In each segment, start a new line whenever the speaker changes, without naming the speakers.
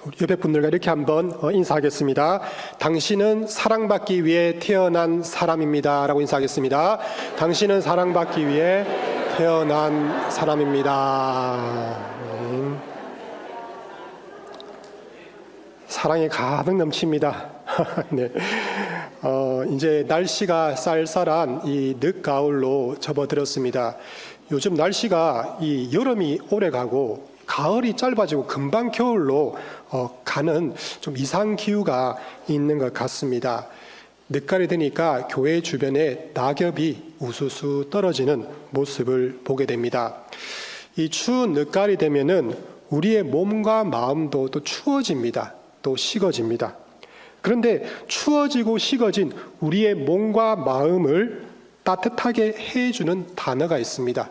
우리 옆에 분들과 이렇게 한번 인사하겠습니다. 당신은 사랑받기 위해 태어난 사람입니다 라고 인사하겠습니다. 당신은 사랑받기 위해 태어난 사람입니다. 사랑이 가득 넘칩니다. 네. 이제 날씨가 쌀쌀한 이 늦가을로 접어들었습니다. 요즘 날씨가 이 여름이 오래 가고 가을이 짧아지고 금방 겨울로 가는 좀 이상 기후가 있는 것 같습니다. 늦가을이 되니까 교회 주변에 낙엽이 우수수 떨어지는 모습을 보게 됩니다. 이 추운 늦가을이 되면은 우리의 몸과 마음도 또 추워집니다. 또 식어집니다. 그런데 추워지고 식어진 우리의 몸과 마음을 따뜻하게 해주는 단어가 있습니다.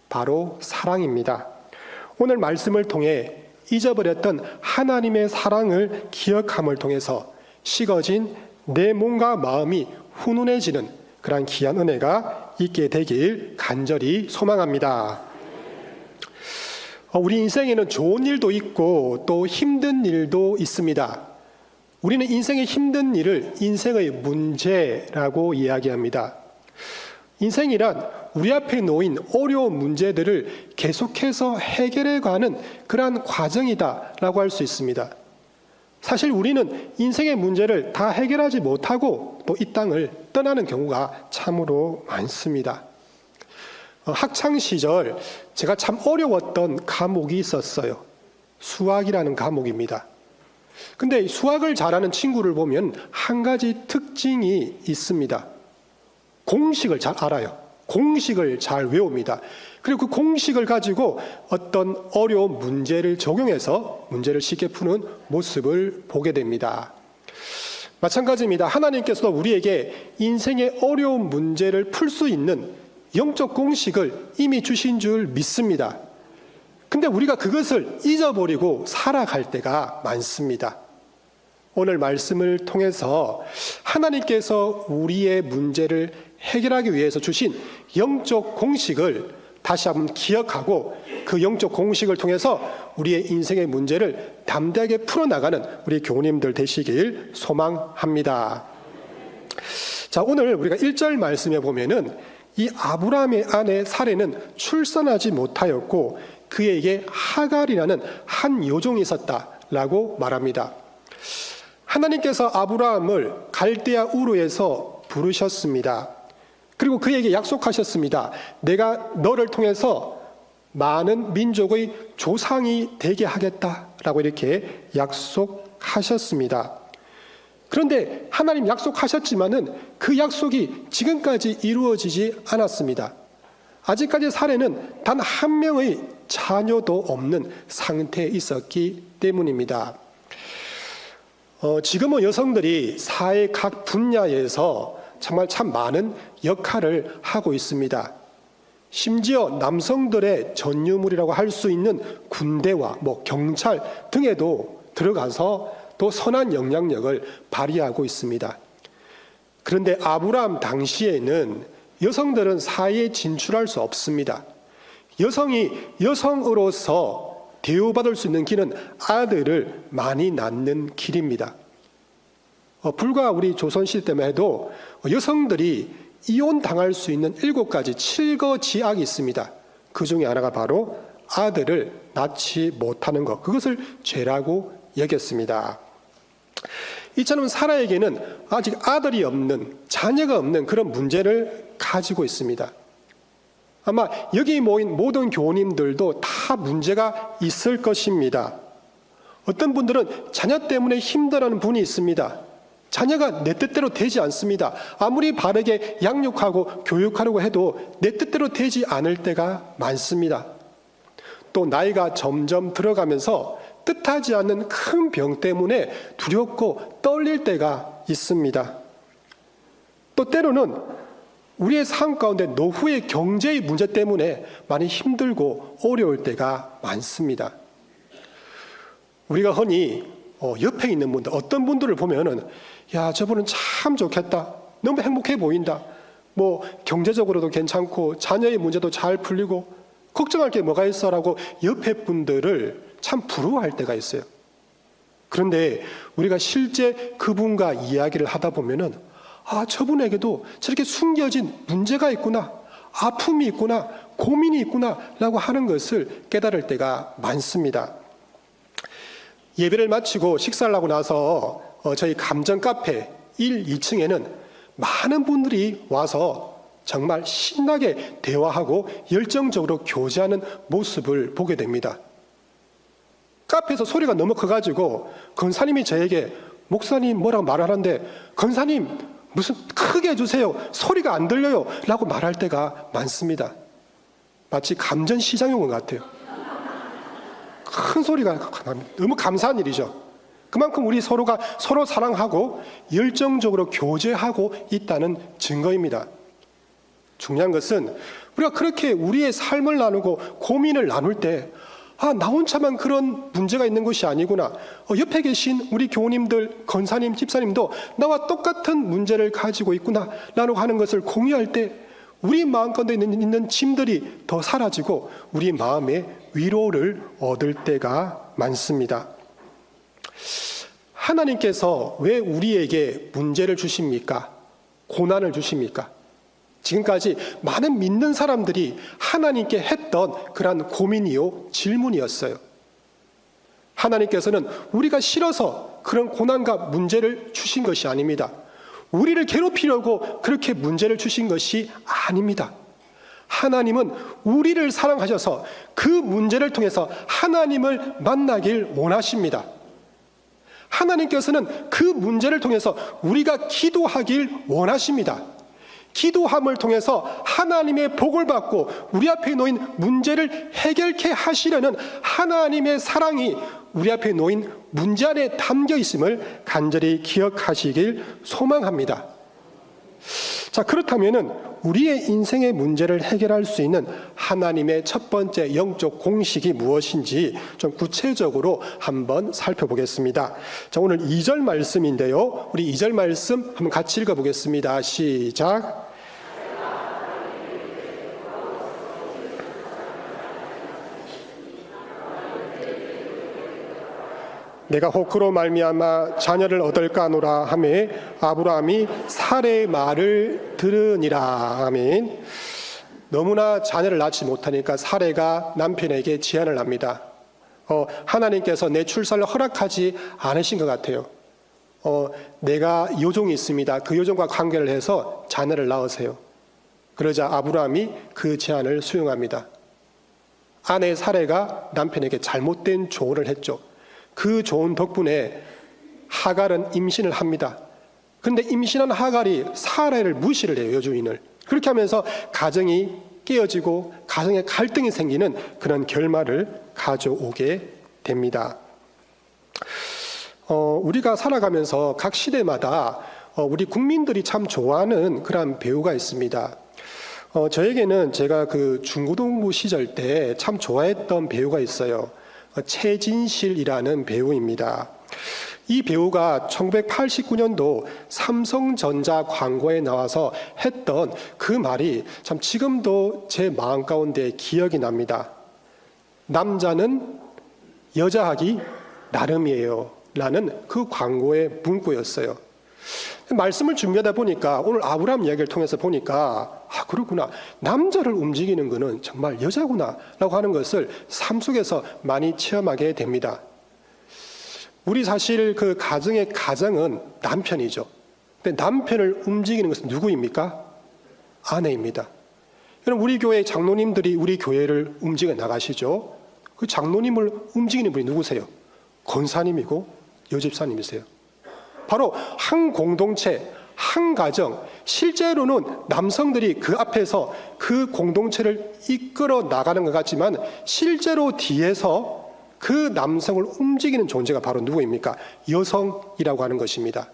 바로 사랑입니다. 오늘 말씀을 통해 잊어버렸던 하나님의 사랑을 기억함을 통해서 식어진 내 몸과 마음이 훈훈해지는 그런 귀한 은혜가 있게 되길 간절히 소망합니다. 우리 인생에는 좋은 일도 있고 또 힘든 일도 있습니다. 우리는 인생의 힘든 일을 인생의 문제라고 이야기합니다. 인생이란 우리 앞에 놓인 어려운 문제들을 계속해서 해결해가는 그러한 과정이다라고 할 수 있습니다. 사실 우리는 인생의 문제를 다 해결하지 못하고 또 이 땅을 떠나는 경우가 참으로 많습니다. 학창시절 제가 참 어려웠던 과목이 있었어요. 수학이라는 과목입니다. 근데 수학을 잘하는 친구를 보면 한 가지 특징이 있습니다. 공식을 잘 알아요. 공식을 잘 외웁니다. 그리고 그 공식을 가지고 어떤 어려운 문제를 적용해서 문제를 쉽게 푸는 모습을 보게 됩니다. 마찬가지입니다. 하나님께서도 우리에게 인생의 어려운 문제를 풀 수 있는 영적 공식을 이미 주신 줄 믿습니다. 근데 우리가 그것을 잊어버리고 살아갈 때가 많습니다. 오늘 말씀을 통해서 하나님께서 우리의 문제를 해결하기 위해서 주신 영적 공식을 다시 한번 기억하고 그 영적 공식을 통해서 우리의 인생의 문제를 담대하게 풀어나가는 우리 교우님들 되시길 소망합니다. 자, 오늘 우리가 1절 말씀에 보면은 이 아브라함의 아내 사레는 출산하지 못하였고 그에게 하갈이라는 한 요종이 있었다라고 말합니다. 하나님께서 아브라함을 갈대아 우르에서 부르셨습니다. 그리고 그에게 약속하셨습니다. 내가 너를 통해서 많은 민족의 조상이 되게 하겠다라고 이렇게 약속하셨습니다. 그런데 하나님 약속하셨지만은 그 약속이 지금까지 이루어지지 않았습니다. 아직까지 사례는 단 한 명의 자녀도 없는 상태에 있었기 때문입니다. 지금은 여성들이 사회 각 분야에서 정말 참 많은 역할을 하고 있습니다. 심지어 남성들의 전유물이라고 할 수 있는 군대와 경찰 등에도 들어가서 또 선한 영향력을 발휘하고 있습니다. 그런데 아브라함 당시에는 여성들은 사회에 진출할 수 없습니다. 여성이 여성으로서 대우받을 수 있는 길은 아들을 많이 낳는 길입니다. 불과 우리 조선시대 때만 해도 여성들이 이혼당할 수 있는 7가지 칠거지악이 있습니다. 그 중에 하나가 바로 아들을 낳지 못하는 것, 그것을 죄라고 여겼습니다. 이처럼 사라에게는 아직 아들이 없는, 자녀가 없는 그런 문제를 가지고 있습니다. 아마 여기 모인 모든 교우님들도 다 문제가 있을 것입니다. 어떤 분들은 자녀 때문에 힘들어하는 분이 있습니다. 자녀가 내 뜻대로 되지 않습니다. 아무리 바르게 양육하고 교육하려고 해도 내 뜻대로 되지 않을 때가 많습니다. 또 나이가 점점 들어가면서 뜻하지 않는 큰 병 때문에 두렵고 떨릴 때가 있습니다. 또 때로는 우리의 삶 가운데 노후의 경제의 문제 때문에 많이 힘들고 어려울 때가 많습니다. 우리가 흔히 옆에 있는 분들, 어떤 분들을 보면은 야, 저분은 참 좋겠다. 너무 행복해 보인다. 경제적으로도 괜찮고 자녀의 문제도 잘 풀리고 걱정할 게 뭐가 있어라고 옆에 분들을 참 부러워할 때가 있어요. 그런데 우리가 실제 그분과 이야기를 하다 보면은 저분에게도 저렇게 숨겨진 문제가 있구나, 아픔이 있구나, 고민이 있구나 라고 하는 것을 깨달을 때가 많습니다. 예배를 마치고 식사를 하고 나서 저희 감정 카페 1, 2층에는 많은 분들이 와서 정말 신나게 대화하고 열정적으로 교제하는 모습을 보게 됩니다. 카페에서 소리가 너무 커가지고 권사님이 저에게 목사님 뭐라고 말하는데 권사님 무슨 크게 해주세요. 소리가 안 들려요. 라고 말할 때가 많습니다. 마치 감전시장인 것 같아요. 큰 소리가 너무 감사한 일이죠. 그만큼 우리 서로가 서로 사랑하고 열정적으로 교제하고 있다는 증거입니다. 중요한 것은 우리가 그렇게 우리의 삶을 나누고 고민을 나눌 때 나 혼자만 그런 문제가 있는 것이 아니구나. 옆에 계신 우리 교우님들, 권사님, 집사님도 나와 똑같은 문제를 가지고 있구나 라고 하는 것을 공유할 때 우리 마음 가운데 있는 짐들이 더 사라지고 우리 마음에 위로를 얻을 때가 많습니다. 하나님께서 왜 우리에게 문제를 주십니까? 고난을 주십니까? 지금까지 많은 믿는 사람들이 하나님께 했던 그러한 고민이요, 질문이었어요. 하나님께서는 우리가 싫어서 그런 고난과 문제를 주신 것이 아닙니다. 우리를 괴롭히려고 그렇게 문제를 주신 것이 아닙니다. 하나님은 우리를 사랑하셔서 그 문제를 통해서 하나님을 만나길 원하십니다. 하나님께서는 그 문제를 통해서 우리가 기도하길 원하십니다. 기도함을 통해서 하나님의 복을 받고 우리 앞에 놓인 문제를 해결케 하시려는 하나님의 사랑이 우리 앞에 놓인 문제 안에 담겨 있음을 간절히 기억하시길 소망합니다. 자, 그렇다면은 우리의 인생의 문제를 해결할 수 있는 하나님의 첫 번째 영적 공식이 무엇인지 좀 구체적으로 한번 살펴보겠습니다. 자, 오늘 2절 말씀인데요. 우리 2절 말씀 한번 같이 읽어보겠습니다. 시작. 내가 혹 그로 말미암아 자녀를 얻을까 하노라 하매 아브라함이 사레의 말을 들으니라. 아멘. 너무나 자녀를 낳지 못하니까 사레가 남편에게 제안을 합니다. 하나님께서 내 출산을 허락하지 않으신 것 같아요. 내가 요종이 있습니다. 그 요종과 관계를 해서 자녀를 낳으세요. 그러자 아브라함이 그 제안을 수용합니다. 아내 사레가 남편에게 잘못된 조언을 했죠. 그 조언 덕분에 하갈은 임신을 합니다. 그런데 임신한 하갈이 사라를 무시를 해요, 여주인을. 그렇게 하면서 가정이 깨어지고 가정에 갈등이 생기는 그런 결말을 가져오게 됩니다. 우리가 살아가면서 각 시대마다 우리 국민들이 참 좋아하는 그런 배우가 있습니다. 저에게는 제가 그 중고등부 시절 때 참 좋아했던 배우가 있어요. 최진실이라는 배우입니다. 이 배우가 1989년도 삼성전자 광고에 나와서 했던 그 말이 참 지금도 제 마음 가운데 기억이 납니다. 남자는 여자하기 나름이에요 라는 그 광고의 문구였어요. 말씀을 준비하다 보니까 오늘 아브라함 이야기를 통해서 보니까 그렇구나, 남자를 움직이는 것은 정말 여자구나 라고 하는 것을 삶 속에서 많이 체험하게 됩니다. 우리 사실 그 가정의 가장은 남편이죠. 근데 남편을 움직이는 것은 누구입니까? 아내입니다. 여러분, 우리 교회 장로님들이 우리 교회를 움직여 나가시죠. 그 장로님을 움직이는 분이 누구세요? 권사님이고 여집사님이세요. 바로 한 공동체, 한 가정, 실제로는 남성들이 그 앞에서 그 공동체를 이끌어 나가는 것 같지만 실제로 뒤에서 그 남성을 움직이는 존재가 바로 누구입니까? 여성이라고 하는 것입니다.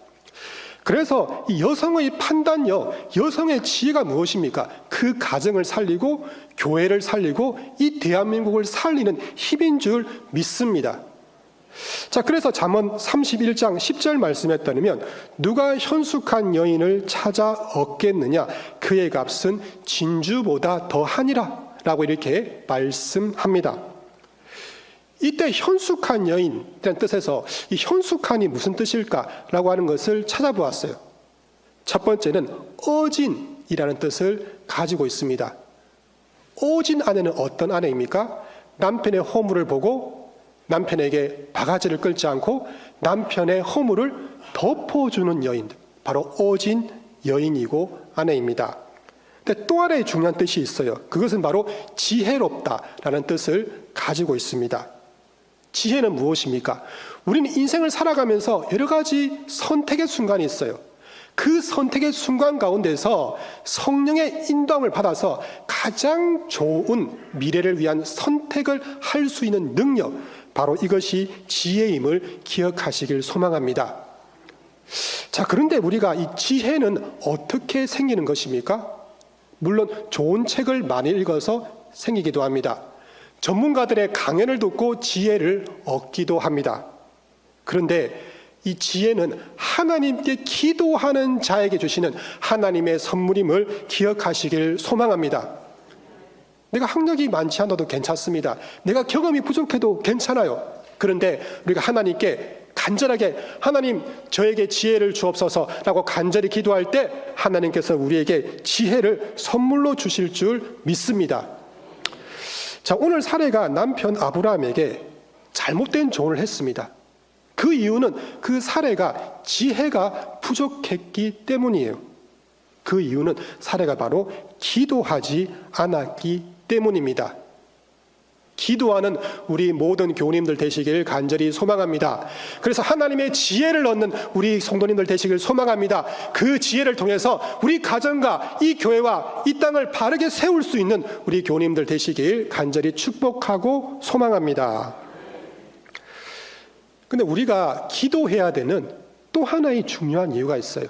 그래서 이 여성의 판단력, 여성의 지혜가 무엇입니까? 그 가정을 살리고 교회를 살리고 이 대한민국을 살리는 힘인 줄 믿습니다. 자, 그래서 잠언 31장 10절 말씀에 따르면 누가 현숙한 여인을 찾아 얻겠느냐, 그의 값은 진주보다 더하니라 라고 이렇게 말씀합니다. 이때 현숙한 여인이라는 뜻에서 이 현숙한이 무슨 뜻일까라고 하는 것을 찾아보았어요. 첫 번째는 어진이라는 뜻을 가지고 있습니다. 어진 아내는 어떤 아내입니까? 남편의 허물을 보고 남편에게 바가지를 끌지 않고 남편의 허물을 덮어주는 여인들, 바로 어진 여인이고 아내입니다. 근데 또 하나의 중요한 뜻이 있어요. 그것은 바로 지혜롭다라는 뜻을 가지고 있습니다. 지혜는 무엇입니까? 우리는 인생을 살아가면서 여러 가지 선택의 순간이 있어요. 그 선택의 순간 가운데서 성령의 인도함을 받아서 가장 좋은 미래를 위한 선택을 할 수 있는 능력, 바로 이것이 지혜임을 기억하시길 소망합니다. 자, 그런데 우리가 이 지혜는 어떻게 생기는 것입니까? 물론 좋은 책을 많이 읽어서 생기기도 합니다. 전문가들의 강연을 듣고 지혜를 얻기도 합니다. 그런데 이 지혜는 하나님께 기도하는 자에게 주시는 하나님의 선물임을 기억하시길 소망합니다. 내가 학력이 많지 않아도 괜찮습니다. 내가 경험이 부족해도 괜찮아요. 그런데 우리가 하나님께 간절하게 하나님 저에게 지혜를 주옵소서라고 간절히 기도할 때 하나님께서 우리에게 지혜를 선물로 주실 줄 믿습니다. 자, 오늘 사례가 남편 아브라함에게 잘못된 조언을 했습니다. 그 이유는 그 사례가 지혜가 부족했기 때문이에요. 그 이유는 사례가 바로 기도하지 않았기 때문입니다. 기도하는 우리 모든 교우님들 되시길 간절히 소망합니다. 그래서 하나님의 지혜를 얻는 우리 성도님들 되시길 소망합니다. 그 지혜를 통해서 우리 가정과 이 교회와 이 땅을 바르게 세울 수 있는 우리 교우님들 되시길 간절히 축복하고 소망합니다. 근데 우리가 기도해야 되는 또 하나의 중요한 이유가 있어요.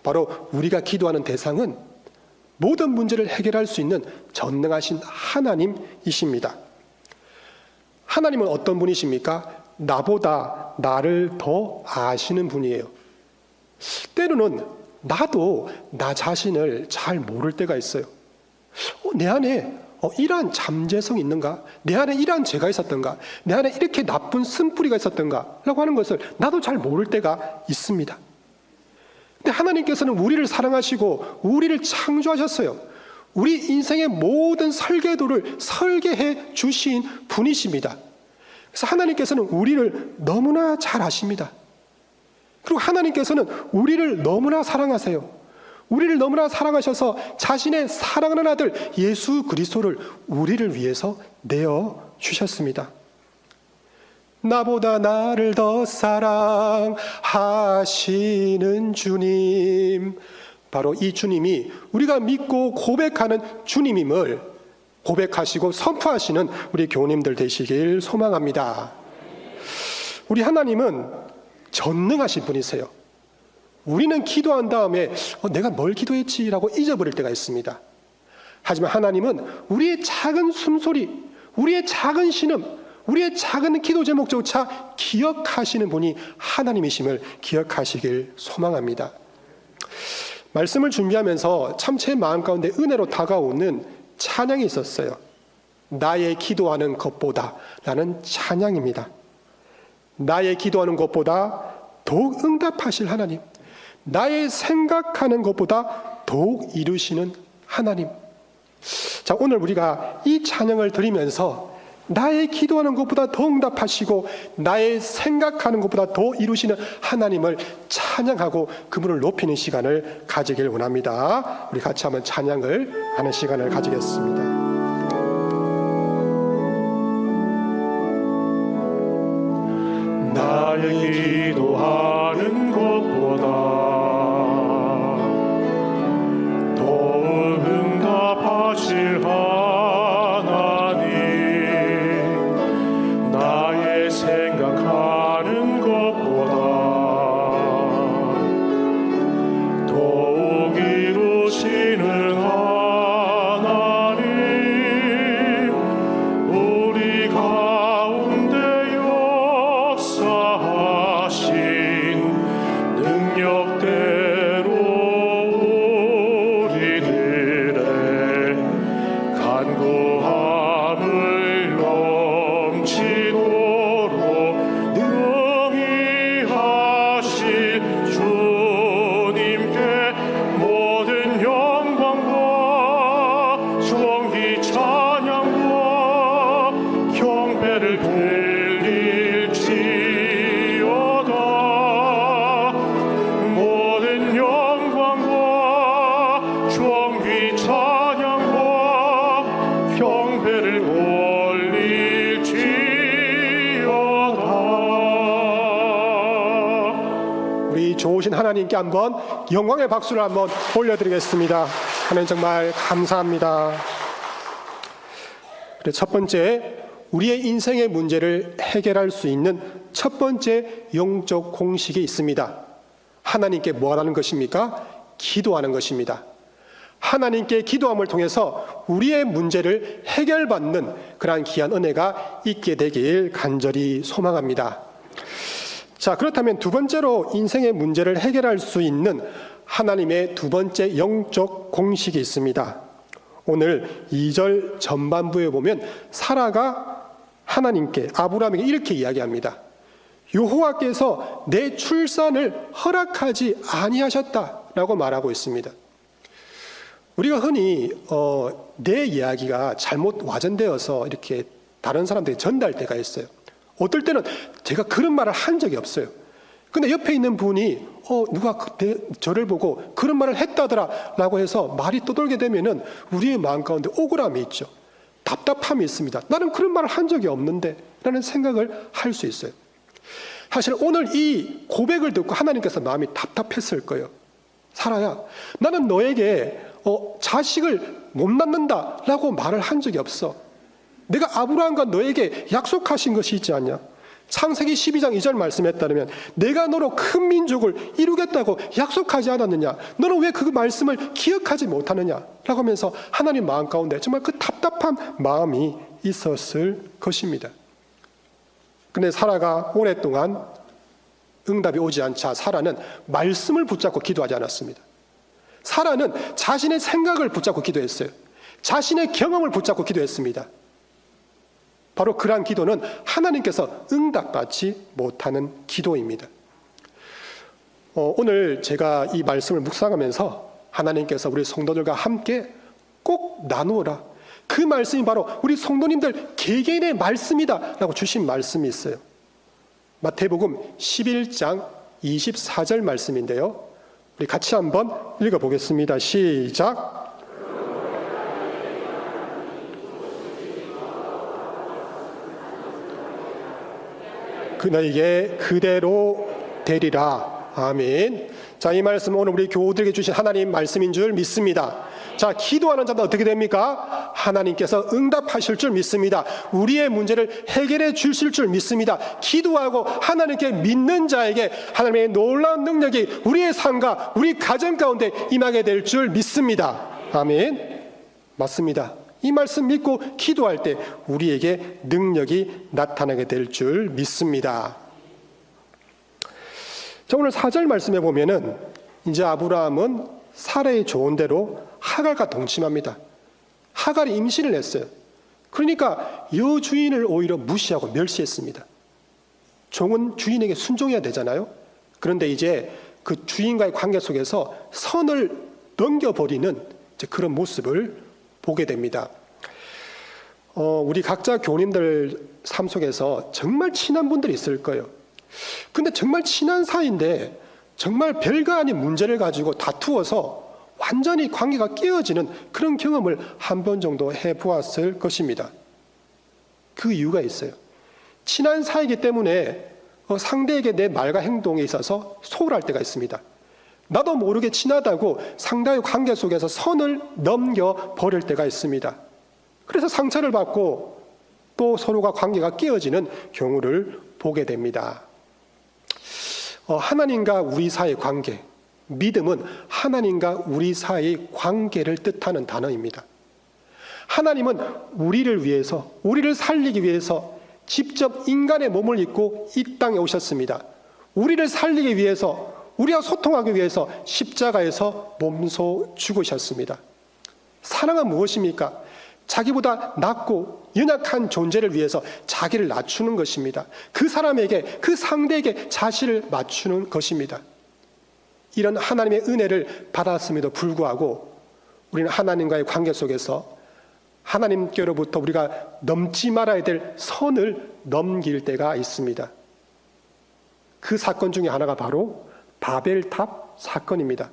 바로 우리가 기도하는 대상은 모든 문제를 해결할 수 있는 전능하신 하나님이십니다. 하나님은 어떤 분이십니까? 나보다 나를 더 아시는 분이에요. 때로는 나도 나 자신을 잘 모를 때가 있어요. 내 안에 이러한 잠재성이 있는가? 내 안에 이러한 죄가 있었던가? 내 안에 이렇게 나쁜 쓴뿌리가 있었던가? 라고 하는 것을 나도 잘 모를 때가 있습니다. 근데 하나님께서는 우리를 사랑하시고 우리를 창조하셨어요. 우리 인생의 모든 설계도를 설계해 주신 분이십니다. 그래서 하나님께서는 우리를 너무나 잘 아십니다. 그리고 하나님께서는 우리를 너무나 사랑하세요. 우리를 너무나 사랑하셔서 자신의 사랑하는 아들 예수 그리스도를 우리를 위해서 내어주셨습니다. 나보다 나를 더 사랑하시는 주님, 바로 이 주님이 우리가 믿고 고백하는 주님임을 고백하시고 선포하시는 우리 교우님들 되시길 소망합니다. 우리 하나님은 전능하신 분이세요. 우리는 기도한 다음에 내가 뭘 기도했지라고 잊어버릴 때가 있습니다. 하지만 하나님은 우리의 작은 숨소리, 우리의 작은 신음, 우리의 작은 기도 제목조차 기억하시는 분이 하나님이심을 기억하시길 소망합니다. 말씀을 준비하면서 참 제 마음 가운데 은혜로 다가오는 찬양이 있었어요. 나의 기도하는 것보다 라는 찬양입니다. 나의 기도하는 것보다 더욱 응답하실 하나님, 나의 생각하는 것보다 더욱 이루시는 하나님. 자, 오늘 우리가 이 찬양을 드리면서 나의 기도하는 것보다 더 응답하시고 나의 생각하는 것보다 더 이루시는 하나님을 찬양하고 그분을 높이는 시간을 가지길 원합니다. 우리 같이 한번 찬양을 하는 시간을 가지겠습니다.
나의 기도하는 것보다 더욱 응답하실 생각하는 것보다 더욱 이루시는 하나님, 우리 가운데 역사하신 능력대로 우리들의 간구함을 넘치
좋으신 하나님께 한번 영광의 박수를 한번 올려드리겠습니다. 하나님 정말 감사합니다. 그래서 첫 번째, 우리의 인생의 문제를 해결할 수 있는 첫 번째 영적 공식이 있습니다. 하나님께 뭐 하는 것입니까? 기도하는 것입니다. 하나님께 기도함을 통해서 우리의 문제를 해결받는 그러한 귀한 은혜가 있게 되길 간절히 소망합니다. 자, 그렇다면 두 번째로 인생의 문제를 해결할 수 있는 하나님의 두 번째 영적 공식이 있습니다. 오늘 2절 전반부에 보면 사라가 하나님께, 아브라함에게 이렇게 이야기합니다. 여호와께서 내 출산을 허락하지 아니하셨다라고 말하고 있습니다. 우리가 흔히 내 이야기가 잘못 와전되어서 이렇게 다른 사람들에게 전달 때가 있어요. 어떨 때는 제가 그런 말을 한 적이 없어요. 근데 옆에 있는 분이 누가 저를 보고 그런 말을 했다더라 라고 해서 말이 떠돌게 되면은 우리의 마음 가운데 억울함이 있죠. 답답함이 있습니다. 나는 그런 말을 한 적이 없는데 라는 생각을 할 수 있어요. 사실 오늘 이 고백을 듣고 하나님께서 마음이 답답했을 거예요. 사라야, 나는 너에게 자식을 못 낳는다 라고 말을 한 적이 없어. 내가 아브라함과 너에게 약속하신 것이 있지 않냐? 창세기 12장 2절 말씀에 따르면 내가 너로 큰 민족을 이루겠다고 약속하지 않았느냐? 너는 왜 그 말씀을 기억하지 못하느냐? 라고 하면서 하나님 마음 가운데 정말 그 답답한 마음이 있었을 것입니다. 그런데 사라가 오랫동안 응답이 오지 않자 사라는 말씀을 붙잡고 기도하지 않았습니다. 사라는 자신의 생각을 붙잡고 기도했어요. 자신의 경험을 붙잡고 기도했습니다. 바로 그러한 기도는 하나님께서 응답받지 못하는 기도입니다. 오늘 제가 이 말씀을 묵상하면서 하나님께서 우리 성도들과 함께 꼭 나누어라. 그 말씀이 바로 우리 성도님들 개개인의 말씀이다 라고 주신 말씀이 있어요. 마태복음 11장 24절 말씀인데요. 우리 같이 한번 읽어보겠습니다. 시작. 그너에게 그대로 되리라. 아멘. 자, 이 말씀 오늘 우리 교우들에게 주신 하나님 말씀인 줄 믿습니다. 자, 기도하는 자는 어떻게 됩니까? 하나님께서 응답하실 줄 믿습니다. 우리의 문제를 해결해 주실 줄 믿습니다. 기도하고 하나님께 믿는 자에게 하나님의 놀라운 능력이 우리의 삶과 우리 가정 가운데 임하게 될 줄 믿습니다. 아멘. 맞습니다. 이 말씀 믿고 기도할 때 우리에게 능력이 나타나게 될 줄 믿습니다. 자, 오늘 4절 말씀에 보면은 이제 아브라함은 사라의 조언대로 하갈과 동침합니다. 하갈이 임신을 했어요. 그러니까 여주인을 오히려 무시하고 멸시했습니다. 종은 주인에게 순종해야 되잖아요. 그런데 이제 그 주인과의 관계 속에서 선을 넘겨버리는 이제 그런 모습을 보게 됩니다. 우리 각자 교우님들 삶 속에서 정말 친한 분들이 있을 거예요. 근데 정말 친한 사이인데 정말 별거 아닌 문제를 가지고 다투어서 완전히 관계가 깨어지는 그런 경험을 한 번 정도 해보았을 것입니다. 그 이유가 있어요. 친한 사이이기 때문에 상대에게 내 말과 행동에 있어서 소홀할 때가 있습니다. 나도 모르게 친하다고 상대의 관계 속에서 선을 넘겨버릴 때가 있습니다. 그래서 상처를 받고 또 서로가 관계가 깨어지는 경우를 보게 됩니다. 하나님과 우리 사이의 관계, 믿음은 하나님과 우리 사이의 관계를 뜻하는 단어입니다. 하나님은 우리를 위해서, 우리를 살리기 위해서 직접 인간의 몸을 입고 이 땅에 오셨습니다. 우리를 살리기 위해서, 우리와 소통하기 위해서 십자가에서 몸소 죽으셨습니다. 사랑은 무엇입니까? 자기보다 낮고 연약한 존재를 위해서 자기를 낮추는 것입니다. 그 사람에게, 그 상대에게 자신을 맞추는 것입니다. 이런 하나님의 은혜를 받았음에도 불구하고 우리는 하나님과의 관계 속에서 하나님께로부터 우리가 넘지 말아야 될 선을 넘길 때가 있습니다. 그 사건 중에 하나가 바로 바벨탑 사건입니다.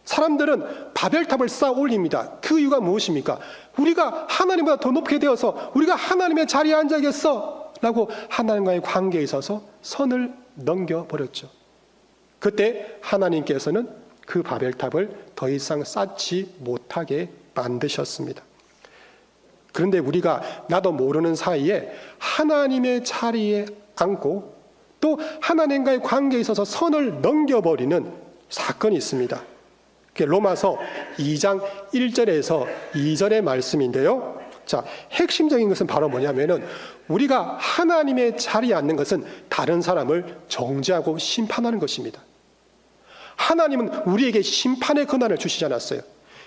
사람들은 바벨탑을 쌓아 올립니다. 그 이유가 무엇입니까? 우리가 하나님보다 더 높게 되어서 우리가 하나님의 자리에 앉아야겠어 라고 하나님과의 관계에 있어서 선을 넘겨버렸죠. 그때 하나님께서는 그 바벨탑을 더 이상 쌓지 못하게 만드셨습니다. 그런데 우리가 나도 모르는 사이에 하나님의 자리에 앉고 또 하나님과의 관계에 있어서 선을 넘겨버리는 사건이 있습니다. 그게 로마서 2장 1절에서 2절의 말씀인데요. 자, 핵심적인 것은 바로 뭐냐면은 우리가 하나님의 자리에 앉는 것은 다른 사람을 정죄하고 심판하는 것입니다. 하나님은 우리에게 심판의 권한을 주시지 않았어요.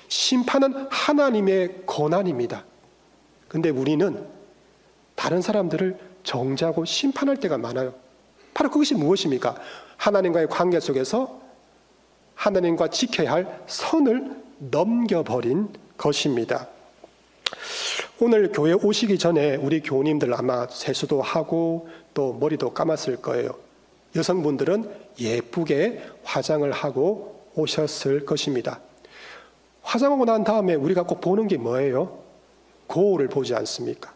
심판은 하나님의 권한입니다. 근데 우리는 다른 사람들을 정죄하고 심판할 때가 많아요. 바로 그것이 무엇입니까? 하나님과의 관계 속에서 하나님과 지켜야 할 선을 넘겨버린 것입니다. 오늘 교회 오시기 전에 우리 교우님들 아마 세수도 하고 또 머리도 감았을 거예요. 여성분들은 예쁘게 화장을 하고 오셨을 것입니다. 화장하고 난 다음에 우리가 꼭 보는 게 뭐예요? 거울을 보지 않습니까?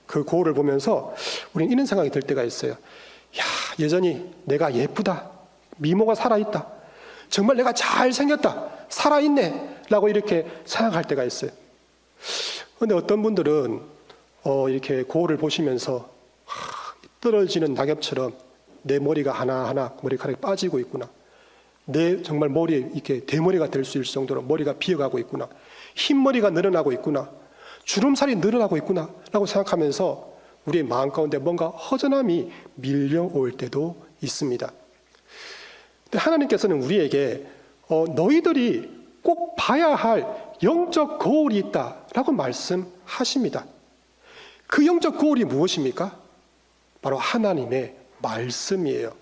그 거울을 보면서 우리는 이런 생각이 들 때가 있어요. 야, 여전히 내가 예쁘다. 미모가 살아있다. 정말 내가 잘생겼다. 살아있네. 라고 이렇게 생각할 때가 있어요. 그런데 어떤 분들은 이렇게 거울을 보시면서 떨어지는 낙엽처럼 내 머리가 하나하나 머리카락이 빠지고 있구나. 내 정말 머리에 이렇게 대머리가 될 수 있을 정도로 머리가 비어가고 있구나. 흰머리가 늘어나고 있구나. 주름살이 늘어나고 있구나 라고 생각하면서 우리의 마음 가운데 뭔가 허전함이 밀려올 때도 있습니다. 근데 하나님께서는 우리에게 너희들이 꼭 봐야 할 영적 거울이 있다라고 말씀하십니다. 그 영적 거울이 무엇입니까? 바로 하나님의 말씀이에요.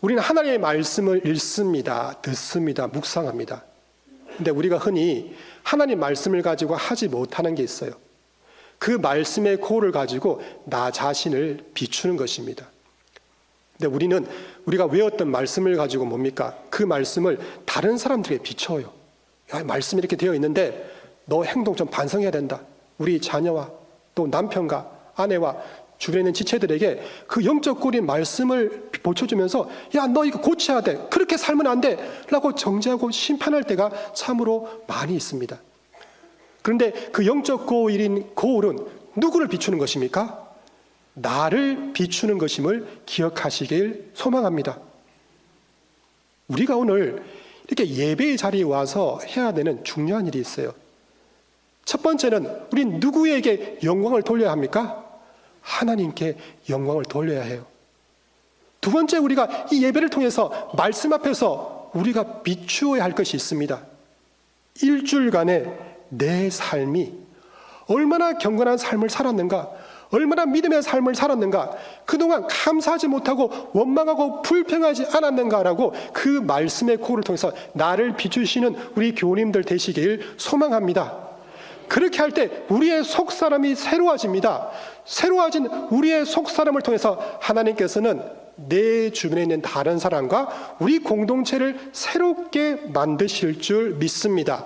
우리는 하나님의 말씀을 읽습니다. 듣습니다. 묵상합니다. 근데 우리가 흔히 하나님 말씀을 가지고 하지 못하는 게 있어요. 그 말씀의 거울을 가지고 나 자신을 비추는 것입니다. 근데 우리는 우리가 외웠던 말씀을 가지고 뭡니까? 그 말씀을 다른 사람들에게 비춰요. 야, 말씀이 이렇게 되어 있는데 너 행동 좀 반성해야 된다. 우리 자녀와 또 남편과 아내와 주변에 있는 지체들에게 그 영적 거울인 말씀을 보여주면서 야, 너 이거 고쳐야 돼. 그렇게 살면 안 돼. 라고 정죄하고 심판할 때가 참으로 많이 있습니다. 그런데 그 영적 거울인 거울은 누구를 비추는 것입니까? 나를 비추는 것임을 기억하시길 소망합니다. 우리가 오늘 이렇게 예배의 자리에 와서 해야 되는 중요한 일이 있어요. 첫 번째는 우린 누구에게 영광을 돌려야 합니까? 하나님께 영광을 돌려야 해요. 두 번째, 우리가 이 예배를 통해서 말씀 앞에서 우리가 비추어야 할 것이 있습니다. 일주일간의 내 삶이 얼마나 경건한 삶을 살았는가, 얼마나 믿음의 삶을 살았는가, 그동안 감사하지 못하고 원망하고 불평하지 않았는가라고 그 말씀의 거울을 통해서 나를 비추시는 우리 교우님들 되시길 소망합니다. 그렇게 할 때 우리의 속사람이 새로워집니다. 새로워진 우리의 속사람을 통해서 하나님께서는 내 주변에 있는 다른 사람과 우리 공동체를 새롭게 만드실 줄 믿습니다.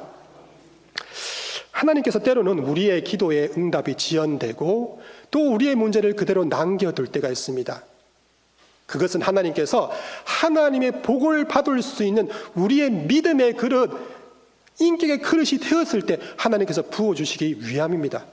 하나님께서 때로는 우리의 기도에 응답이 지연되고 또 우리의 문제를 그대로 남겨둘 때가 있습니다. 그것은 하나님께서 하나님의 복을 받을 수 있는 우리의 믿음의 그릇, 인격의 그릇이 되었을 때 하나님께서 부어주시기 위함입니다.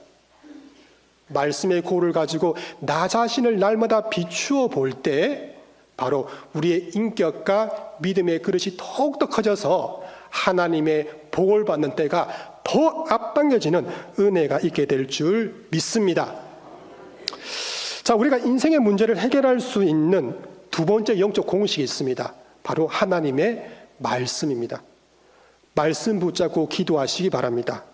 말씀의 거울을 가지고 나 자신을 날마다 비추어 볼 때 바로 우리의 인격과 믿음의 그릇이 더욱더 커져서 하나님의 복을 받는 때가 더 앞당겨지는 은혜가 있게 될 줄 믿습니다. 자, 우리가 인생의 문제를 해결할 수 있는 두 번째 영적 공식이 있습니다. 바로 하나님의 말씀입니다. 말씀 붙잡고 기도하시기 바랍니다.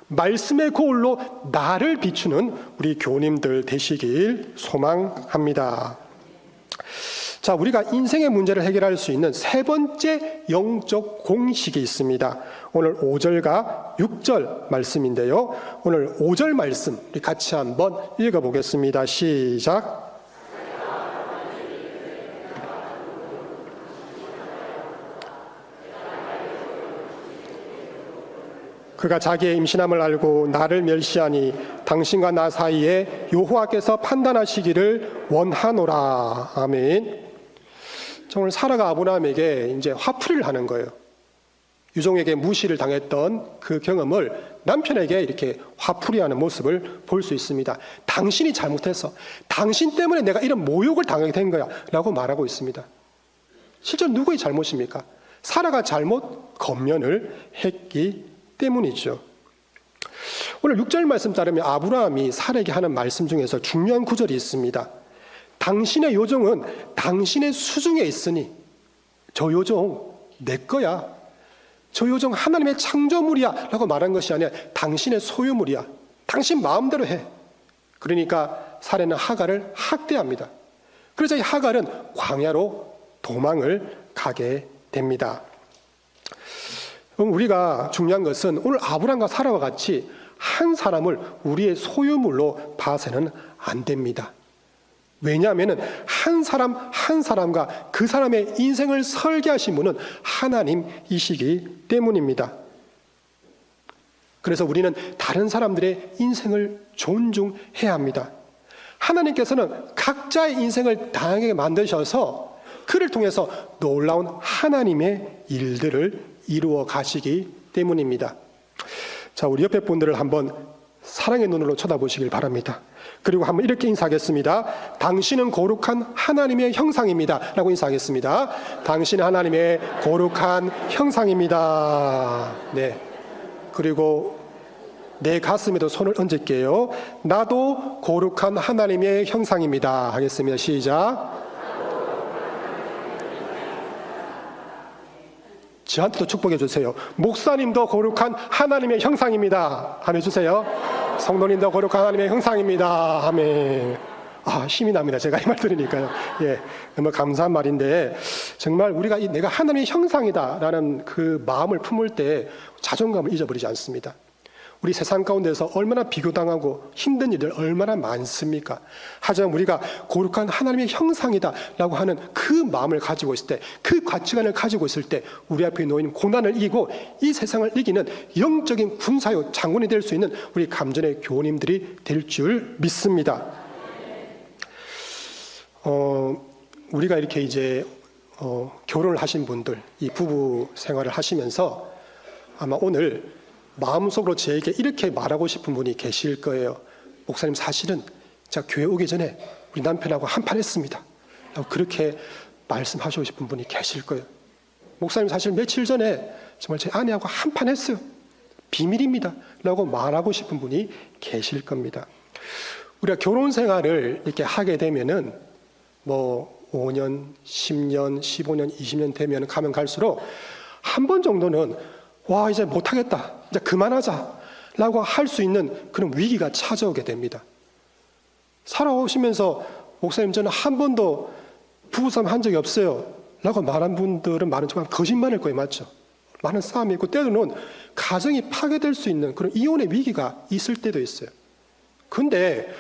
말씀의 거울로 나를 비추는 우리 교우님들 되시길 소망합니다. 자, 우리가 인생의 문제를 해결할 수 있는 세 번째 영적 공식이 있습니다. 오늘 5절과 6절 말씀인데요. 오늘 5절 말씀 우리 같이 한번 읽어보겠습니다. 시작. 그가 자기의 임신함을 알고 나를 멸시하니 당신과 나 사이에 여호와께서 판단하시기를 원하노라. 아멘. 정말 사라가 아브라함에게 이제 화풀이를 하는 거예요. 유종에게 무시를 당했던 그 경험을 남편에게 이렇게 화풀이하는 모습을 볼 수 있습니다. 당신이 잘못했어. 당신 때문에 내가 이런 모욕을 당하게 된 거야 라고 말하고 있습니다. 실제로 누구의 잘못입니까? 사라가 잘못 검면을 했기 때문이죠. 오늘 6절 말씀 따르면 아브라함이 사라에게 하는 말씀 중에서 중요한 구절이 있습니다. 당신의 요종은 당신의 수중에 있으니 저 요종 내 거야. 저 요종 하나님의 창조물이야 라고 말한 것이 아니라 당신의 소유물이야. 당신 마음대로 해. 그러니까 사라는 하갈을 학대합니다. 그래서 이 하갈은 광야로 도망을 가게 됩니다. 우리가 중요한 것은 오늘 아브라함과 사라와 같이 한 사람을 우리의 소유물로 봐서는 안 됩니다. 왜냐하면 한 사람 한 사람과 그 사람의 인생을 설계하신 분은 하나님이시기 때문입니다. 그래서 우리는 다른 사람들의 인생을 존중해야 합니다. 하나님께서는 각자의 인생을 다양하게 만드셔서 그를 통해서 놀라운 하나님의 일들을 이루어 가시기 때문입니다. 자, 우리 옆에 분들을 한번 사랑의 눈으로 쳐다보시길 바랍니다. 그리고 한번 이렇게 인사하겠습니다. 당신은 거룩한 하나님의 형상입니다 라고 인사하겠습니다. 당신은 하나님의 거룩한 형상입니다. 네. 그리고 내 가슴에도 손을 얹을게요. 나도 거룩한 하나님의 형상입니다 하겠습니다. 시작. 저한테도 축복해 주세요. 목사님도 거룩한 하나님의 형상입니다. 아멘 주세요. 성도님도 거룩한 하나님의 형상입니다. 아멘. 힘이 납니다. 제가 이 말 들으니까요. 예, 너무 감사한 말인데 정말 우리가 내가 하나님의 형상이다라는 그 마음을 품을 때 자존감을 잊어버리지 않습니다. 우리 세상 가운데서 얼마나 비교당하고 힘든 일들 얼마나 많습니까? 하지만 우리가 거룩한 하나님의 형상이다라고 하는 그 마음을 가지고 있을 때, 그 가치관을 가지고 있을 때 우리 앞에 놓인 고난을 이기고 이 세상을 이기는 영적인 군사요 장군이 될 수 있는 우리 감전의 교우님들이 될 줄 믿습니다. 우리가 이렇게 이제 결혼을 하신 분들, 이 부부 생활을 하시면서 아마 오늘 마음속으로 저에게 이렇게 말하고 싶은 분이 계실 거예요. 목사님, 사실은 제가 교회 오기 전에 우리 남편하고 한판 했습니다 라고 그렇게 말씀하시고 싶은 분이 계실 거예요. 목사님, 사실 며칠 전에 정말 제 아내하고 한판 했어요. 비밀입니다 라고 말하고 싶은 분이 계실 겁니다. 우리가 결혼 생활을 이렇게 하게 되면은 5년, 10년, 15년, 20년 되면 가면 갈수록 한 번 정도는 이제 못하겠다, 이제 그만하자 라고 할 수 있는 그런 위기가 찾아오게 됩니다. 살아오시면서 목사님, 저는 한 번도 부부싸움 한 적이 없어요 라고 말한 분들은 많은 정말 거짓말일 거예요. 맞죠? 많은 싸움이 있고 때로는 가정이 파괴될 수 있는 그런 이혼의 위기가 있을 때도 있어요. 근데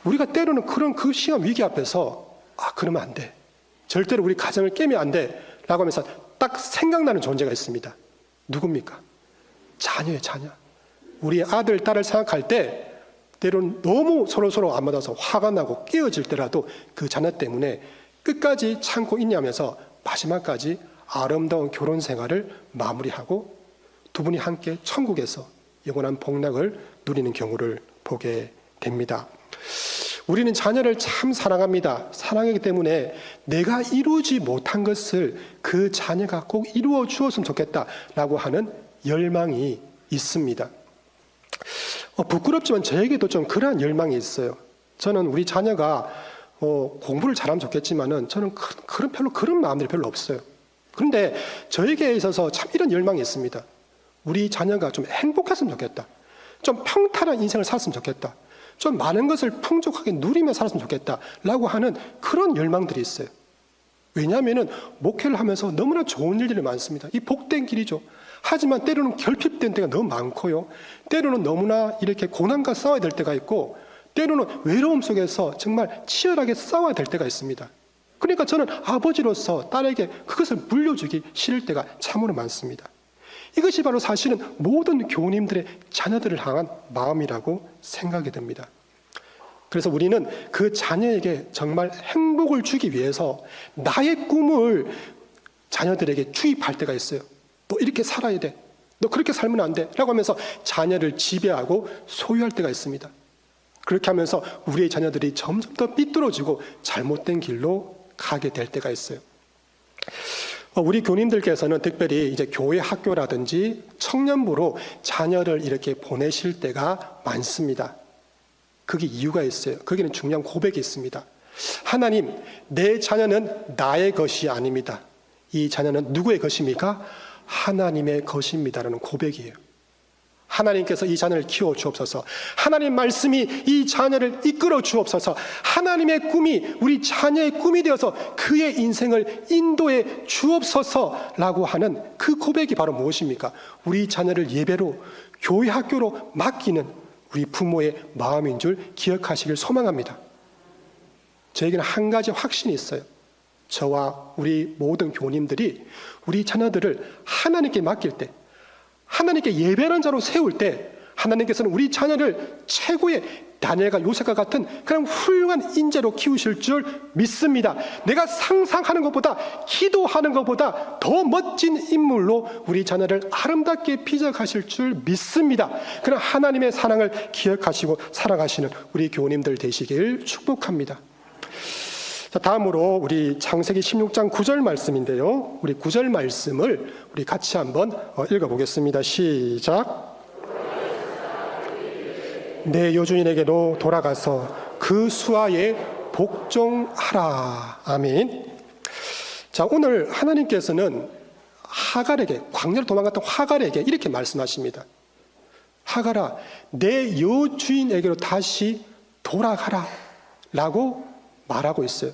우리가 때로는 그런 그 시간 위기 앞에서 그러면 안 돼, 절대로 우리 가정을 깨면 안 돼 라고 하면서 딱 생각나는 존재가 있습니다. 누굽니까? 자녀예요. 자녀. 우리 아들, 딸을 생각할 때 때로는 너무 서로 안 맞아서 화가 나고 깨어질 때라도 그 자녀 때문에 끝까지 참고 있냐면서 마지막까지 아름다운 결혼 생활을 마무리하고 두 분이 함께 천국에서 영원한 복락을 누리는 경우를 보게 됩니다. 우리는 자녀를 참 사랑합니다. 사랑하기 때문에 내가 이루지 못한 것을 그 자녀가 꼭 이루어 주었으면 좋겠다라고 하는 열망이 있습니다. 부끄럽지만 저에게도 좀 그러한 열망이 있어요. 저는 우리 자녀가 공부를 잘하면 좋겠지만은 저는 별로 그런 마음들이 별로 없어요. 그런데 저에게 있어서 참 이런 열망이 있습니다. 우리 자녀가 좀 행복했으면 좋겠다. 좀 평탄한 인생을 살았으면 좋겠다. 좀 많은 것을 풍족하게 누리며 살았으면 좋겠다라고 하는 그런 열망들이 있어요. 왜냐하면 목회를 하면서 너무나 좋은 일들이 많습니다. 이 복된 길이죠. 하지만 때로는 결핍된 때가 너무 많고요. 때로는 너무나 이렇게 고난과 싸워야 될 때가 있고, 때로는 외로움 속에서 정말 치열하게 싸워야 될 때가 있습니다. 그러니까 저는 아버지로서 딸에게 그것을 물려주기 싫을 때가 참으로 많습니다. 이것이 바로 사실은 모든 교우님들의 자녀들을 향한 마음이라고 생각이 듭니다. 그래서 우리는 그 자녀에게 정말 행복을 주기 위해서 나의 꿈을 자녀들에게 주입할 때가 있어요. 너 이렇게 살아야 돼. 너 그렇게 살면 안 돼. 라고 하면서 자녀를 지배하고 소유할 때가 있습니다. 그렇게 하면서 우리의 자녀들이 점점 더 삐뚤어지고 잘못된 길로 가게 될 때가 있어요. 우리 교님들께서는 특별히 이제 교회 학교라든지 청년부로 자녀를 이렇게 보내실 때가 많습니다. 그게 이유가 있어요. 거기는 중요한 고백이 있습니다. 하나님, 내 자녀는 나의 것이 아닙니다. 이 자녀는 누구의 것입니까? 하나님의 것입니다라는 고백이에요. 하나님께서 이 자녀를 키워 주옵소서. 하나님 말씀이 이 자녀를 이끌어 주옵소서. 하나님의 꿈이 우리 자녀의 꿈이 되어서 그의 인생을 인도해 주옵소서라고 하는 그 고백이 바로 무엇입니까? 우리 자녀를 예배로 교회 학교로 맡기는 우리 부모의 마음인 줄 기억하시길 소망합니다. 저에게는 한 가지 확신이 있어요. 저와 우리 모든 교님들이 우리 자녀들을 하나님께 맡길 때, 하나님께 예배하는 자로 세울 때 하나님께서는 우리 자녀를 최고의 다니엘과 요셉과 같은 그런 훌륭한 인재로 키우실 줄 믿습니다. 내가 상상하는 것보다, 기도하는 것보다 더 멋진 인물로 우리 자녀를 아름답게 빚어가실 줄 믿습니다. 그런 하나님의 사랑을 기억하시고 살아가시는 우리 교우님들 되시길 축복합니다. 자, 다음으로 우리 창세기 16장 9절 말씀인데요. 우리 9절 말씀을 우리 같이 한번 읽어보겠습니다. 시작. 내 여주인에게로 돌아가서 그 수하에 복종하라. 아멘. 자, 오늘 하나님께서는 하갈에게, 광야로 도망갔던 하갈에게 이렇게 말씀하십니다. 하갈아, 내 여주인에게로 다시 돌아가라 라고 말하고 있어요.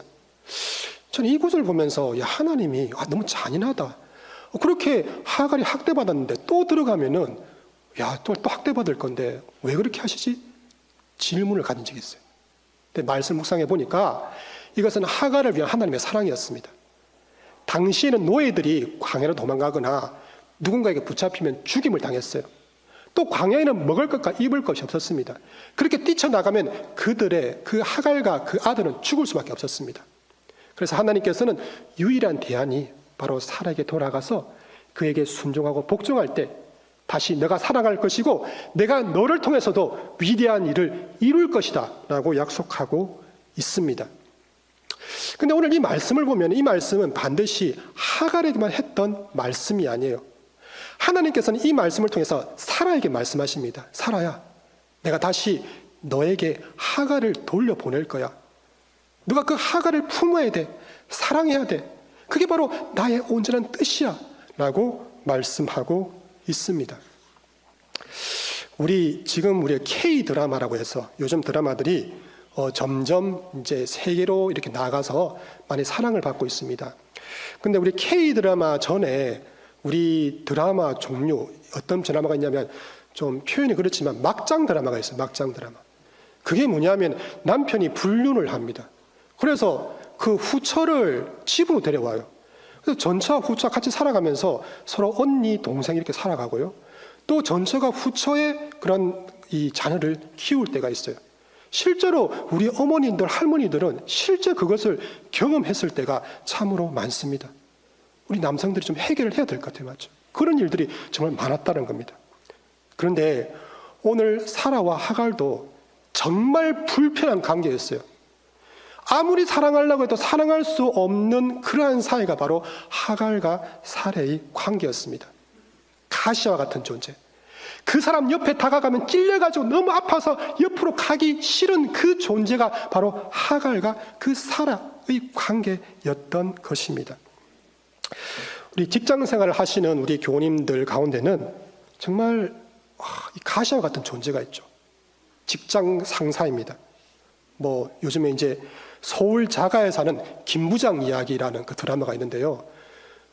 저는 이 구절을 보면서 야, 하나님이 너무 잔인하다. 그렇게 하갈이 학대받았는데 또 들어가면은 야, 또 학대받을 건데 왜 그렇게 하시지? 질문을 가진 적이 있어요. 근데 말씀 묵상해 보니까 이것은 하갈을 위한 하나님의 사랑이었습니다. 당시에는 노예들이 광야로 도망가거나 누군가에게 붙잡히면 죽임을 당했어요. 또 광야에는 먹을 것과 입을 것이 없었습니다. 그렇게 뛰쳐나가면 그들의 그 하갈과 그 아들은 죽을 수밖에 없었습니다. 그래서 하나님께서는 유일한 대안이 바로 사라에게 돌아가서 그에게 순종하고 복종할 때 다시 내가 살아갈 것이고 내가 너를 통해서도 위대한 일을 이룰 것이다 라고 약속하고 있습니다. 근데 오늘 이 말씀을 보면 이 말씀은 반드시 하갈에게만 했던 말씀이 아니에요. 하나님께서는 이 말씀을 통해서 사라에게 말씀하십니다. 사라야, 내가 다시 너에게 하갈을 돌려보낼 거야. 누가 그 하갈을 품어야 돼. 사랑해야 돼. 그게 바로 나의 온전한 뜻이야 라고 말씀하고 있습니다. 지금 우리 K-드라마라고 해서 요즘 드라마들이 점점 이제 세계로 이렇게 나가서 많이 사랑을 받고 있습니다. 근데 우리 K-드라마 전에 우리 드라마 종류, 어떤 드라마가 있냐면 좀 표현이 그렇지만 막장 드라마가 있어요. 막장 드라마. 그게 뭐냐면 남편이 불륜을 합니다. 그래서 그 후처를 집으로 데려와요. 그래서 전처와 후처가 같이 살아가면서 서로 언니, 동생 이렇게 살아가고요. 또 전처가 후처의 그런 이 자녀를 키울 때가 있어요. 실제로 우리 어머니들, 할머니들은 실제 그것을 경험했을 때가 참으로 많습니다. 우리 남성들이 좀 해결을 해야 될 것 같아요. 맞죠? 그런 일들이 정말 많았다는 겁니다. 그런데 오늘 사라와 하갈도 정말 불편한 관계였어요. 아무리 사랑하려고 해도 사랑할 수 없는 그러한 사이가 바로 하갈과 사레의 관계였습니다. 가시와 같은 존재. 그 사람 옆에 다가가면 찔려가지고 너무 아파서 옆으로 가기 싫은 그 존재가 바로 하갈과 그 사라의 관계였던 것입니다. 우리 직장 생활을 하시는 우리 교우님들 가운데는 정말 가시와 같은 존재가 있죠. 직장 상사입니다. 요즘에 이제 서울 자가에 사는 김부장 이야기라는 그 드라마가 있는데요.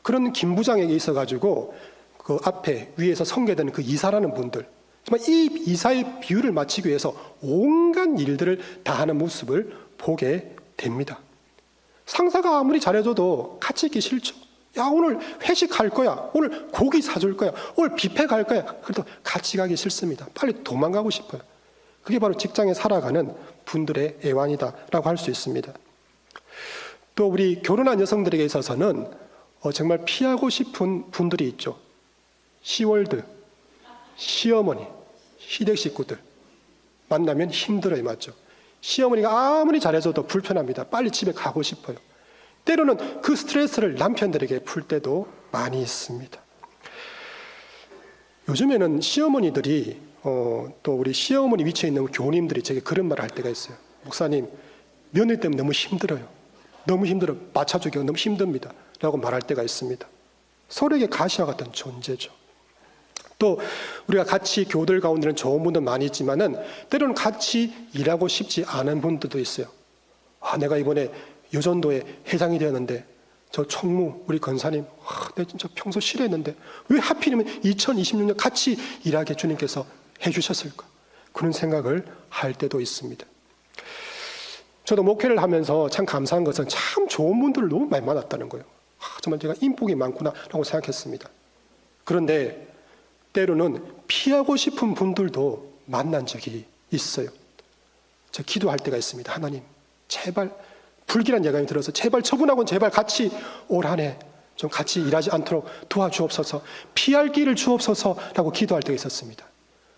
그런 김부장에게 있어가지고 그 앞에 위에서 선계되는 그 이사라는 분들, 정말 이 이사의 비율을 맞추기 위해서 온갖 일들을 다 하는 모습을 보게 됩니다. 상사가 아무리 잘해줘도 같이 있기 싫죠. 야, 오늘 회식할 거야. 오늘 고기 사줄 거야. 오늘 뷔페 갈 거야. 그래도 같이 가기 싫습니다. 빨리 도망가고 싶어요. 그게 바로 직장에 살아가는 분들의 애환이다라고 할 수 있습니다. 또 우리 결혼한 여성들에게 있어서는 정말 피하고 싶은 분들이 있죠. 시월드, 시어머니, 시댁 식구들 만나면 힘들어요, 맞죠? 시어머니가 아무리 잘해줘도 불편합니다. 빨리 집에 가고 싶어요. 때로는 그 스트레스를 남편들에게 풀 때도 많이 있습니다. 요즘에는 시어머니들이 또 우리 시어머니 위치에 있는 교우님들이 제게 그런 말을 할 때가 있어요. 목사님, 며느리 때문에 너무 힘들어요. 너무 힘들어. 맞춰주기가 너무 힘듭니다. 라고 말할 때가 있습니다. 서로에게 가시와 같은 존재죠. 또 우리가 같이 교우들 가운데는 좋은 분도 많이 있지만은 때로는 같이 일하고 싶지 않은 분들도 있어요. 내가 이번에 여전도에 회장이 되었는데 저 총무 우리 권사님 내가 진짜 평소 싫어했는데 왜 하필이면 2026년 같이 일하게 주님께서 해주셨을까? 그런 생각을 할 때도 있습니다. 저도 목회를 하면서 참 감사한 것은 참 좋은 분들을 너무 많이 만났다는 거예요. 정말 제가 인복이 많구나라고 생각했습니다. 그런데 때로는 피하고 싶은 분들도 만난 적이 있어요. 저 기도할 때가 있습니다. 하나님, 제발 불길한 예감이 들어서 제발 저분하고는 제발 같이 올 한 해 좀 같이 일하지 않도록 도와주옵소서, 피할 길을 주옵소서라고 기도할 때가 있었습니다.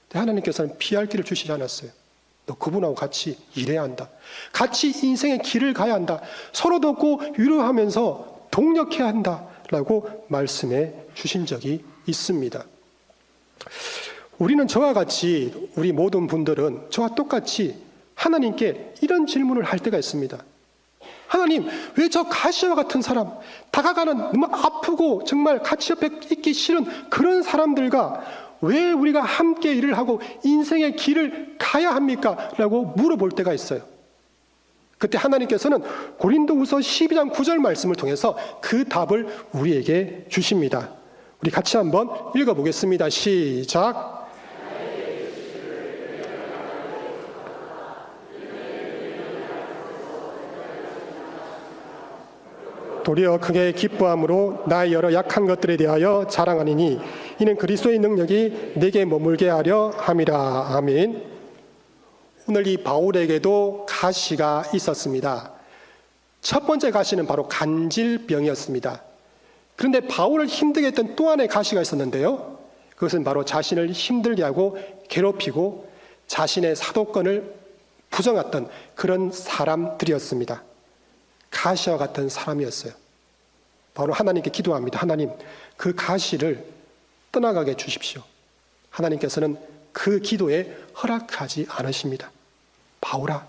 근데 하나님께서는 피할 길을 주시지 않았어요. 너 그분하고 같이 일해야 한다. 같이 인생의 길을 가야 한다. 서로 돕고 위로하면서 동력해야 한다라고 말씀해 주신 적이 있습니다. 우리는 저와 같이 우리 모든 분들은 저와 똑같이 하나님께 이런 질문을 할 때가 있습니다. 하나님, 왜 저 가시와 같은 사람, 다가가는 너무 아프고 정말 같이 옆에 있기 싫은 그런 사람들과 왜 우리가 함께 일을 하고 인생의 길을 가야 합니까? 라고 물어볼 때가 있어요. 그때 하나님께서는 고린도후서 12장 9절 말씀을 통해서 그 답을 우리에게 주십니다. 우리 같이 한번 읽어보겠습니다. 시작. 도리어 크게 기뻐함으로 나의 여러 약한 것들에 대하여 자랑하니니 이는 그리스도의 능력이 내게 머물게 하려 함이라. 아멘. 오늘 이 바울에게도 가시가 있었습니다. 첫 번째 가시는 바로 간질병이었습니다. 그런데 바울을 힘들게 했던 또 하나의 가시가 있었는데요. 그것은 바로 자신을 힘들게 하고 괴롭히고 자신의 사도권을 부정했던 그런 사람들이었습니다. 가시와 같은 사람이었어요. 바로 하나님께 기도합니다. 하나님, 그 가시를 떠나가게 주십시오. 하나님께서는 그 기도에 허락하지 않으십니다. 바울아,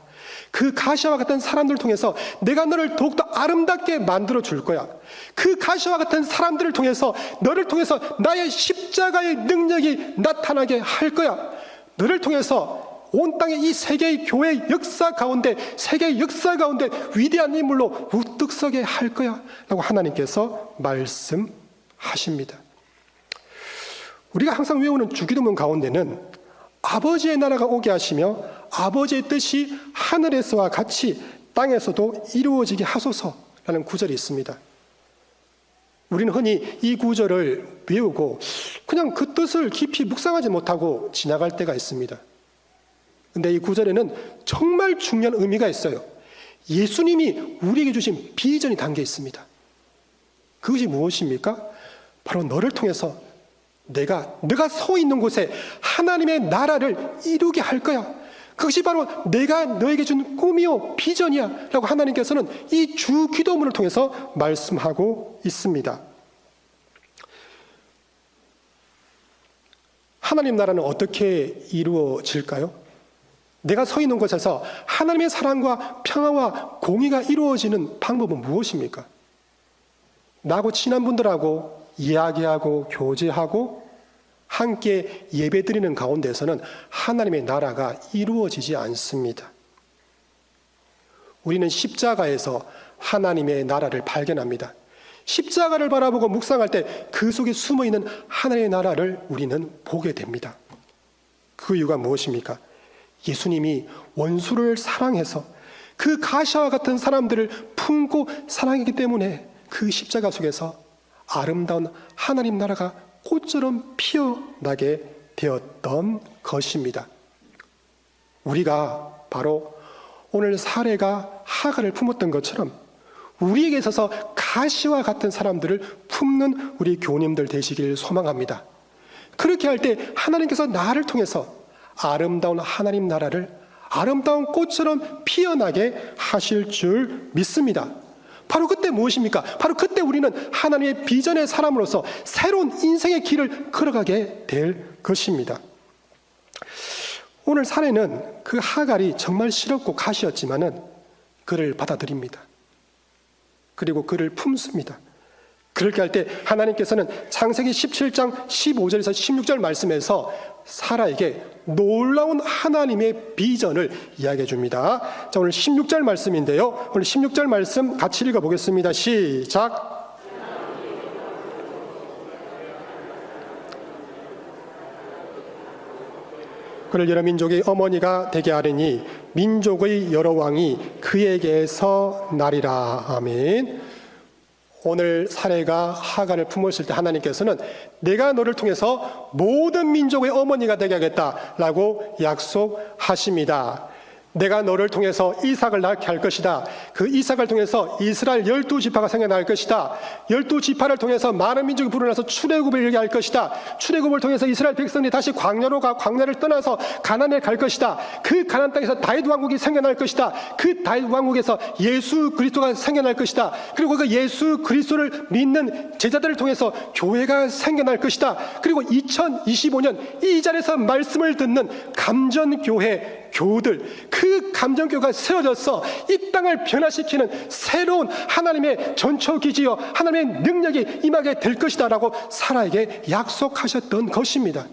그 가시와 같은 사람들을 통해서 내가 너를 더욱더 아름답게 만들어 줄 거야. 그 가시와 같은 사람들을 통해서 너를 통해서 나의 십자가의 능력이 나타나게 할 거야. 너를 통해서 온 땅의 이 세계의 교회 역사 가운데, 세계의 역사 가운데 위대한 인물로 우뚝 서게 할 거야 라고 하나님께서 말씀하십니다. 우리가 항상 외우는 주기도문 가운데는 아버지의 나라가 오게 하시며 아버지의 뜻이 하늘에서와 같이 땅에서도 이루어지게 하소서라는 구절이 있습니다. 우리는 흔히 이 구절을 외우고 그냥 그 뜻을 깊이 묵상하지 못하고 지나갈 때가 있습니다. 그런데 이 구절에는 정말 중요한 의미가 있어요. 예수님이 우리에게 주신 비전이 담겨 있습니다. 그것이 무엇입니까? 바로 너를 통해서 내가 서 있는 곳에 하나님의 나라를 이루게 할 거야. 그것이 바로 내가 너에게 준 꿈이요 비전이야 라고 하나님께서는 이 주 기도문을 통해서 말씀하고 있습니다. 하나님 나라는 어떻게 이루어질까요? 내가 서 있는 곳에서 하나님의 사랑과 평화와 공의가 이루어지는 방법은 무엇입니까? 나하고 친한 분들하고 이야기하고 교제하고 함께 예배드리는 가운데서는 하나님의 나라가 이루어지지 않습니다. 우리는 십자가에서 하나님의 나라를 발견합니다. 십자가를 바라보고 묵상할 때 그 속에 숨어있는 하나님의 나라를 우리는 보게 됩니다. 그 이유가 무엇입니까? 예수님이 원수를 사랑해서 그 가시와 같은 사람들을 품고 사랑했기 때문에 그 십자가 속에서 아름다운 하나님 나라가 꽃처럼 피어나게 되었던 것입니다. 우리가 바로 오늘 사례가 하갈을 품었던 것처럼 우리에게 있어서 가시와 같은 사람들을 품는 우리 교우님들 되시길 소망합니다. 그렇게 할 때 하나님께서 나를 통해서 아름다운 하나님 나라를 아름다운 꽃처럼 피어나게 하실 줄 믿습니다. 바로 그때 무엇입니까? 바로 그때 우리는 하나님의 비전의 사람으로서 새로운 인생의 길을 걸어가게 될 것입니다. 오늘 사례는 그 하갈이 정말 싫었고 가시였지만은 그를 받아들입니다. 그리고 그를 품습니다. 그렇게 할 때 하나님께서는 창세기 17장 15절에서 16절 말씀에서 사라에게 놀라운 하나님의 비전을 이야기해 줍니다. 자, 오늘 16절 말씀인데요. 오늘 16절 말씀 같이 읽어보겠습니다. 시작. 그를 여러 민족의 어머니가 되게 하리니 민족의 여러 왕이 그에게서 나리라. 아멘. 오늘 사례가 하갈을 품었을 때 하나님께서는 내가 너를 통해서 모든 민족의 어머니가 되게 하겠다라고 약속하십니다. 내가 너를 통해서 이삭을 낳게 할 것이다. 그 이삭을 통해서 이스라엘 12지파가 생겨날 것이다. 12지파를 통해서 많은 민족이 불어나서 출애굽을 이루게 할 것이다. 출애굽을 통해서 이스라엘 백성들이 다시 광야를 떠나서 가나안에 갈 것이다. 그 가나안 땅에서 다윗 왕국이 생겨날 것이다. 그 다윗 왕국에서 예수 그리스도가 생겨날 것이다. 그리고 그 예수 그리스도를 믿는 제자들을 통해서 교회가 생겨날 것이다. 그리고 2025년 이 자리에서 말씀을 듣는 감전교회 교우들, 그 감전교회가 세워져서 이 땅을 변화시키는 새로운 하나님의 전초기지요 하나님의 능력이 임하게 될 것이다 라고 사라에게 약속하셨던 것입니다.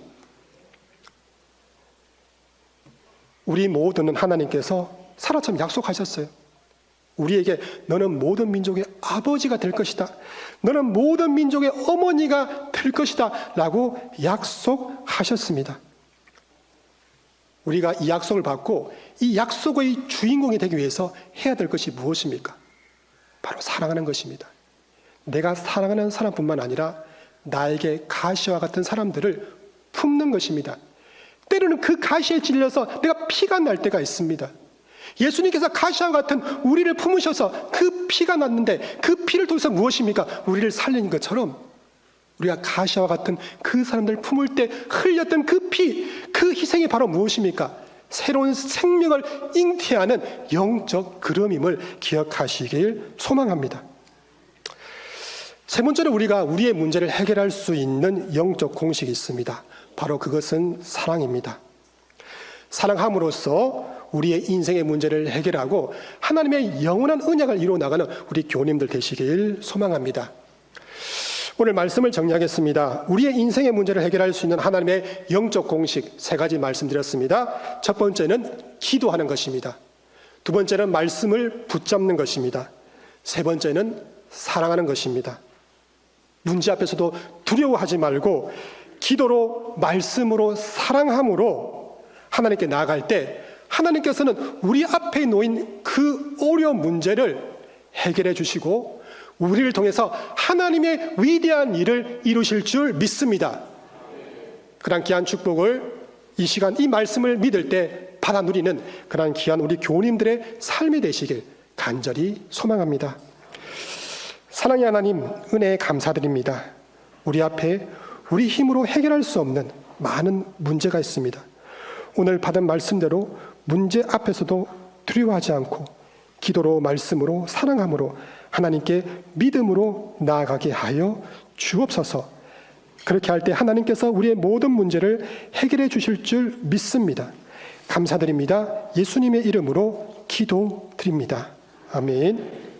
우리 모두는 하나님께서 사라처럼 약속하셨어요. 우리에게 너는 모든 민족의 아버지가 될 것이다. 너는 모든 민족의 어머니가 될 것이다 라고 약속하셨습니다. 우리가 이 약속을 받고 이 약속의 주인공이 되기 위해서 해야 될 것이 무엇입니까? 바로 사랑하는 것입니다. 내가 사랑하는 사람뿐만 아니라 나에게 가시와 같은 사람들을 품는 것입니다. 때로는 그 가시에 찔려서 내가 피가 날 때가 있습니다. 예수님께서 가시와 같은 우리를 품으셔서 그 피가 났는데 그 피를 통해서 무엇입니까? 우리를 살리는 것처럼 우리가 가시와 같은 그 사람들 품을 때 흘렸던 그 피, 그 희생이 바로 무엇입니까? 새로운 생명을 잉태하는 영적 그름임을 기억하시길 소망합니다. 세 번째로 우리가 우리의 문제를 해결할 수 있는 영적 공식이 있습니다. 바로 그것은 사랑입니다. 사랑함으로써 우리의 인생의 문제를 해결하고 하나님의 영원한 언약을 이루어 나가는 우리 교우님들 되시길 소망합니다. 오늘 말씀을 정리하겠습니다. 우리의 인생의 문제를 해결할 수 있는 하나님의 영적 공식 3가지 말씀드렸습니다. 첫 번째는 기도하는 것입니다. 두 번째는 말씀을 붙잡는 것입니다. 세 번째는 사랑하는 것입니다. 문제 앞에서도 두려워하지 말고 기도로 말씀으로 사랑함으로 하나님께 나아갈 때 하나님께서는 우리 앞에 놓인 그 어려운 문제를 해결해 주시고 우리를 통해서 하나님의 위대한 일을 이루실 줄 믿습니다. 그런 귀한 축복을 이 시간 이 말씀을 믿을 때 받아 누리는 그런 귀한 우리 교우님들의 삶이 되시길 간절히 소망합니다. 사랑의 하나님, 은혜에 감사드립니다. 우리 앞에 우리 힘으로 해결할 수 없는 많은 문제가 있습니다. 오늘 받은 말씀대로 문제 앞에서도 두려워하지 않고 기도로 말씀으로 사랑함으로 하나님께 믿음으로 나아가게 하여 주옵소서. 그렇게 할 때 하나님께서 우리의 모든 문제를 해결해 주실 줄 믿습니다. 감사드립니다. 예수님의 이름으로 기도드립니다. 아멘.